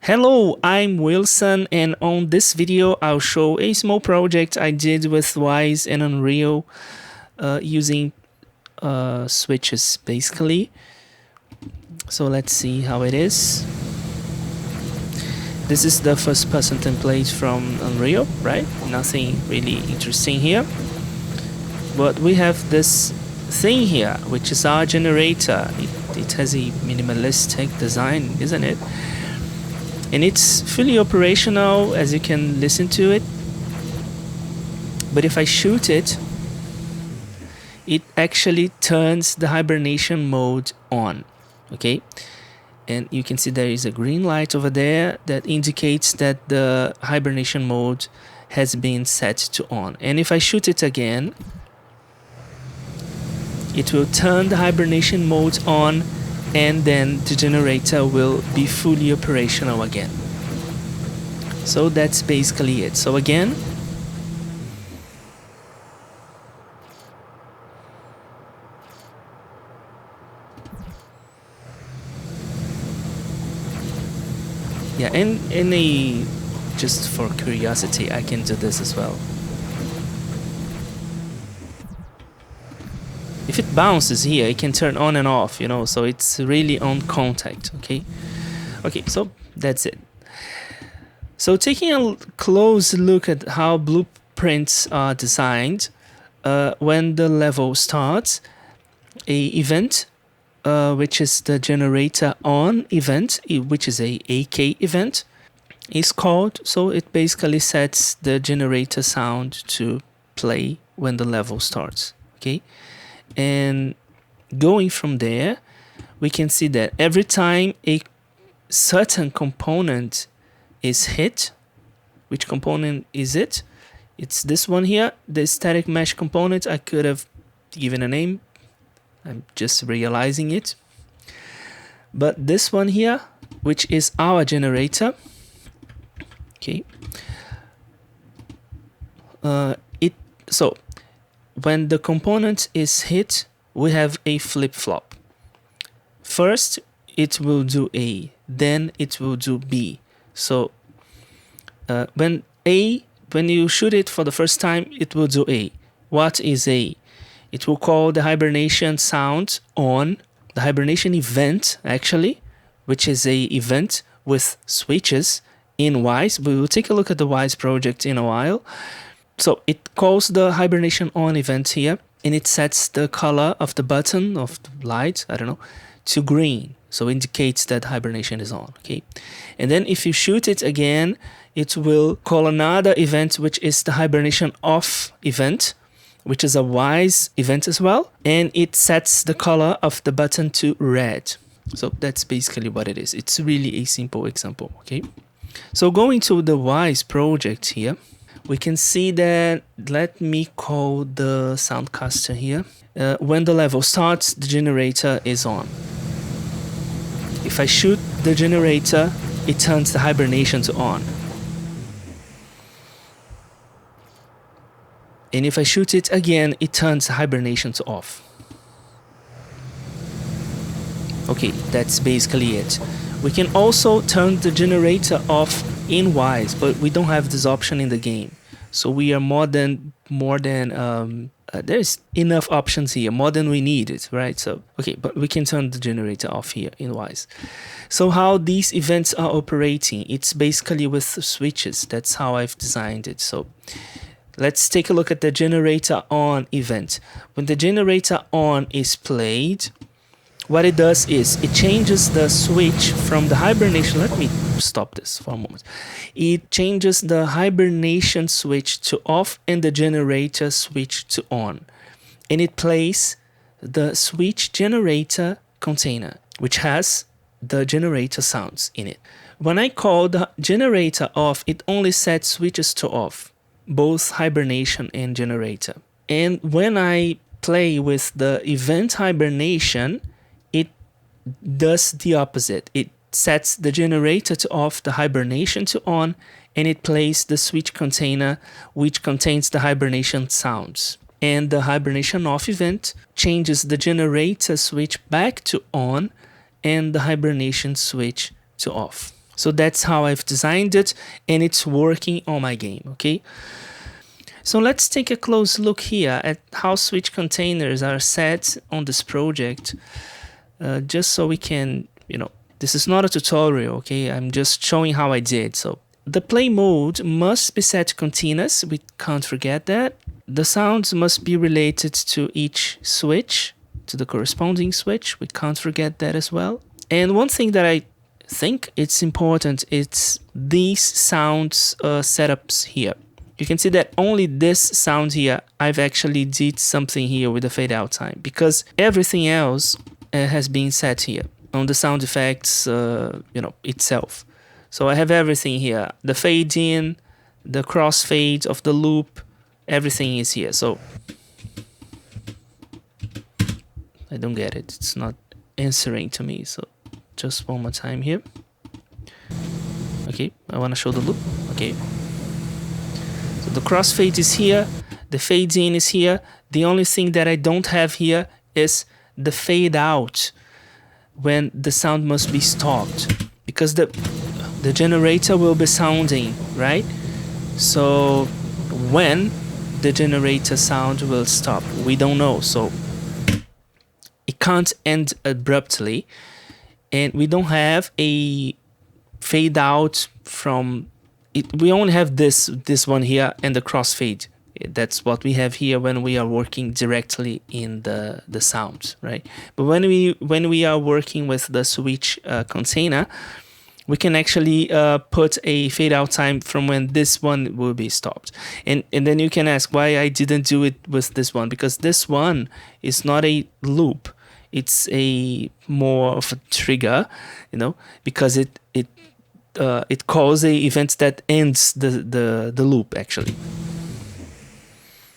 Hello, I'm Wilson, and on this video I'll show a small project I did with Wwise and Unreal using switches basically. So let's see how it is. This is the first person template from Unreal, right? Nothing really interesting here. But we have this thing here, which is our generator. It has a minimalistic design, isn't it? And it's fully operational, as you can listen to it. But if I shoot it, it actually turns the hibernation mode on, okay? And you can see there is a green light over there that indicates that the hibernation mode has been set to on. And if I shoot it again, it will turn the hibernation mode on, and then the generator will be fully operational again. So that's basically it. So again, yeah, and just for curiosity, I can do this as well. If it bounces here, it can turn on and off, you know, so it's really on contact, okay? Okay, so that's it. So taking a close look at how blueprints are designed, when the level starts, a event, which is the generator on event, which is a AK event, is called. So it basically sets the generator sound to play when the level starts, okay? And going from there, we can see that every time a certain component is hit, which component is it? It's this one here, the static mesh component. I could have given a name, I'm just realizing it. But this one here, which is our generator, okay. So when the component is hit, we have a flip-flop. First, it will do A, then it will do B. So when you shoot it for the first time, it will do A. What is A? It will call the hibernation sound on, the hibernation event actually, which is a event with switches in Wwise. We will take a look at the Wwise project in a while. So it calls the hibernation on event here, and it sets the color of the button, of the light, I don't know, to green. So indicates that hibernation is on, okay? And then if you shoot it again, it will call another event, which is the hibernation off event, which is a Wwise event as well. And it sets the color of the button to red. So that's basically what it is. It's really a simple example, okay? So going to the Wwise project here, we can see that, let me call the Soundcaster here. When the level starts, the generator is on. If I shoot the generator, it turns the hibernation to on. And if I shoot it again, it turns the hibernation to off. Okay, that's basically it. We can also turn the generator off in Wwise, but we don't have this option in the game. So we are there's enough options here, more than we needed, right? So, okay, but we can turn the generator off here in Wwise. So how these events are operating, it's basically with switches. That's how I've designed it. So let's take a look at the generator on event. When the generator on is played, what it does is it changes the switch from the hibernation. Let me stop this for a moment. It changes the hibernation switch to off and the generator switch to on. And it plays the switch generator container, which has the generator sounds in it. When I call the generator off, it only sets switches to off, both hibernation and generator. And when I play with the event hibernation, it does the opposite. It sets the generator to off, the hibernation to on, and it plays the switch container, which contains the hibernation sounds. And the hibernation off event changes the generator switch back to on and the hibernation switch to off. So that's how I've designed it, and it's working on my game, okay? So let's take a close look here at how switch containers are set on this project, just so we can, this is not a tutorial, okay? I'm just showing how I did. So the play mode must be set to continuous. We can't forget that. The sounds must be related to each switch, to the corresponding switch. We can't forget that as well. And one thing that I think it's important, it's these sounds setups here. You can see that only this sound here, I've actually did something here with the fade out time, because everything else has been set here on the sound effects, itself. So I have everything here, the fade in, the crossfade of the loop, everything is here. So I don't get it, it's not answering to me. So just one more time here. Okay, I want to show the loop. Okay, so the crossfade is here, the fade in is here. The only thing that I don't have here is the fade out when the sound must be stopped, because the generator will be sounding, right? So when the generator sound will stop, we don't know. So it can't end abruptly, and we don't have a fade out from it. We only have this one here and the crossfade. That's what we have here when we are working directly in the sound, right? But when we are working with the switch container, we can actually put a fade out time from when this one will be stopped. And then you can ask why I didn't do it with this one, because this one is not a loop. It's a more of a trigger, because it calls a event that ends the loop actually.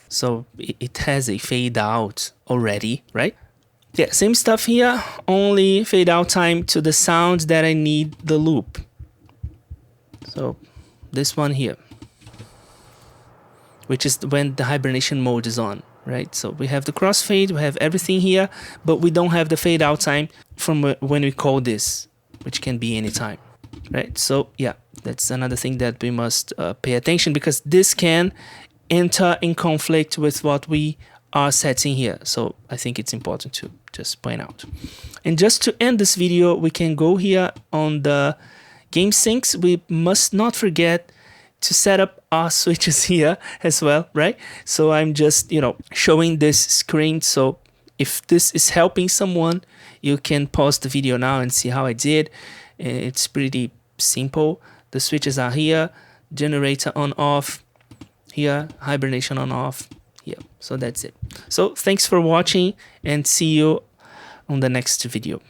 So it has a fade out already, right? Yeah, same stuff here, only fade out time to the sound that I need the loop. So this one here, which is when the hibernation mode is on, right? So we have the crossfade, we have everything here, but we don't have the fade out time from when we call this, which can be any time, right? So yeah, that's another thing that we must pay attention, because this can enter in conflict with what we are setting here. So I think it's important to just point out. And just to end this video, we can go here on the game syncs. We must not forget to set up our switches here as well, right? So I'm just, showing this screen. So if this is helping someone, you can pause the video now and see how I did. It's pretty simple. The switches are here, generator on off, here, hibernation on off. Yeah, so that's it. So thanks for watching, and see you on the next video.